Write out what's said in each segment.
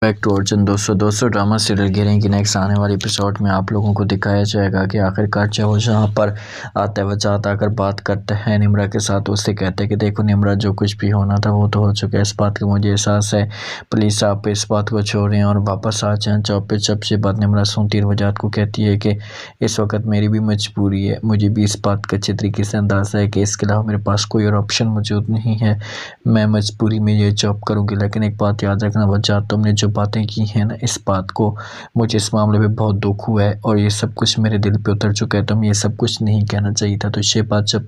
Back to Arjun. दोस्तों drama serial गिरें की next आने वाले एपिसोड में आप लोगों को दिखाया जाएगा कि आखिरकार जो वो जहाँ पर आता है वजात आकर बात करता है निम्रा के साथ। उससे कहते हैं कि देखो निम्रा, जो कुछ भी होना था वो तो हो चुका है, इस बात का मुझे एहसास है। प्लीज़ आप इस बात को छोड़ें और वापस आ जाएँ जॉब पे। जब से बात निम्रा सुनती है वजात को कहती है कि इस वक्त मेरी भी मजबूरी है, मुझे भी इस बात का अच्छे तरीके से अंदाज़ा है कि इसके अलावा मेरे पास कोई और ऑप्शन मौजूद नहीं है। मैं मजबूरी में ये जॉब करूँगी, लेकिन एक बात याद रखना वजात, तुमने जो बातें की हैं ना, इस बात को मुझे इस मामले में बहुत दुख हुआ है और ये सब कुछ मेरे दिल पे उतर चुका है। तुम ये सब कुछ नहीं कहना चाहिए था। तो ये बात जब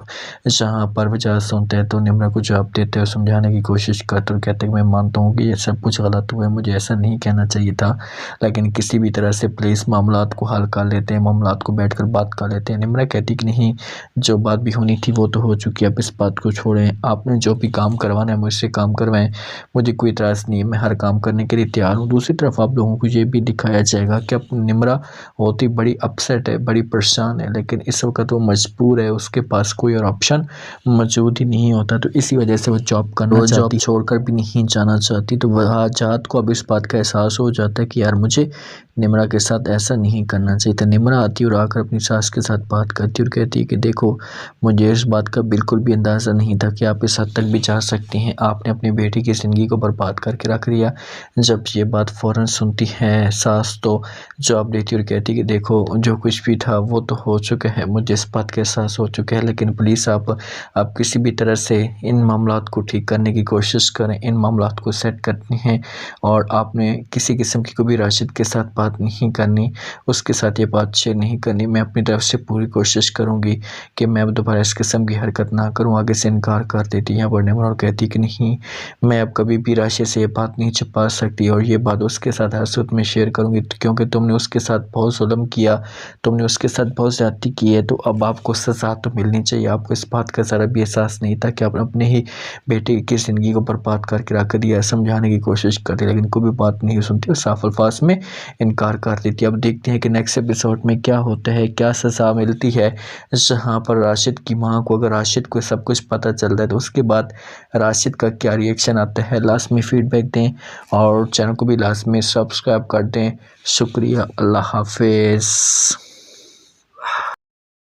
जहाँ पर वजात सुनते हैं तो निम्रा को जवाब देते हैं और समझाने की कोशिश करते और कहते हैं कि मैं मानता हूँ कि ये सब कुछ गलत हुआ है, मुझे ऐसा नहीं कहना चाहिए था, लेकिन किसी भी तरह से प्लीज़ मामलात को हल कर लेते हैं, मामलात को बैठ कर बात कर लेते हैं। निम्रा कहती कि नहीं, जो बात भी होनी थी वो तो हो चुकी है, अब इस बात को छोड़ें, आपने जो भी काम करवाना है मुझसे काम करवाएं, मुझे कोई इतराज़ नहीं है, मैं हर काम करने के लिए तैयार हूँ। दूसरी तरफ आप लोगों को ये भी दिखाया जाएगा कि अब निम्रा होती बड़ी अपसेट है, बड़ी परेशान है, लेकिन इस वक्त वो मजबूर है, उसके पास कोई और ऑप्शन मौजूद ही नहीं होता। तो इसी वजह से वो जॉब करना चाहती, जॉब छोड़कर भी नहीं जाना चाहती। तो वजात को अब इस बात का एहसास हो जाता है कि यार मुझे निम्रा के साथ ऐसा नहीं करना चाहिए था। निम्रा आती और आकर अपनी सास के साथ बात करती और कहती है कि देखो, मुझे इस बात का बिल्कुल भी अंदाज़ा नहीं था कि आप इस हद तक भी जा सकती हैं। आपने अपनी बेटी की ज़िंदगी को बर्बाद करके रख दिया। जब ये बात फ़ौरन सुनती है सास तो जवाब देती और कहती कि देखो, जो कुछ भी था वो तो हो चुका है, मुझे इस बात का एहसास हो चुका है, लेकिन प्लीज़ आप किसी भी तरह से इन मामलात को ठीक करने की कोशिश करें, इन मामलात को सेट करते हैं और आपने किसी किस्म की कोई राशिद के साथ बात नहीं करनी, उसके साथ ये बात शेयर नहीं करनी। मैं अपनी तरफ से पूरी कोशिश करूँगी कि मैं अब दोबारा इस किस्म की हरकत ना करूँ। आगे से इनकार कर देती है और निम्रा और कहती कि नहीं, मैं अब कभी भी राशि से ये बात नहीं छुपा सकती और ये बात उसके साथ हर सूरत में शेयर करूँगी, क्योंकि तुमने उसके साथ बहुत जुल्म किया, तुमने उसके साथ बहुत ज़्यादती की है, तो अब आपको सज़ा तो मिलनी चाहिए। आपको इस बात का ज़रा भी एहसास नहीं था कि आपने अपने ही बेटे की ज़िंदगी को बर्बाद करके रख दिया। समझाने की कोशिश करती लेकिन कोई भी बात नहीं सुनती और साफ अल्फाज में इनकार कर देती। अब देखते हैं कि नेक्स्ट एपिसोड में क्या होता है, क्या सज़ा मिलती है। जहाँ पर राशिद की माँ को, अगर राशिद को सब कुछ पता चलता है तो उसके बाद राशिद का क्या रिएक्शन आता है, लास्ट में फीडबैक दें और चैनल को भी लास्ट में सब्सक्राइब कर दें। शुक्रिया, अल्लाह हाफिज़।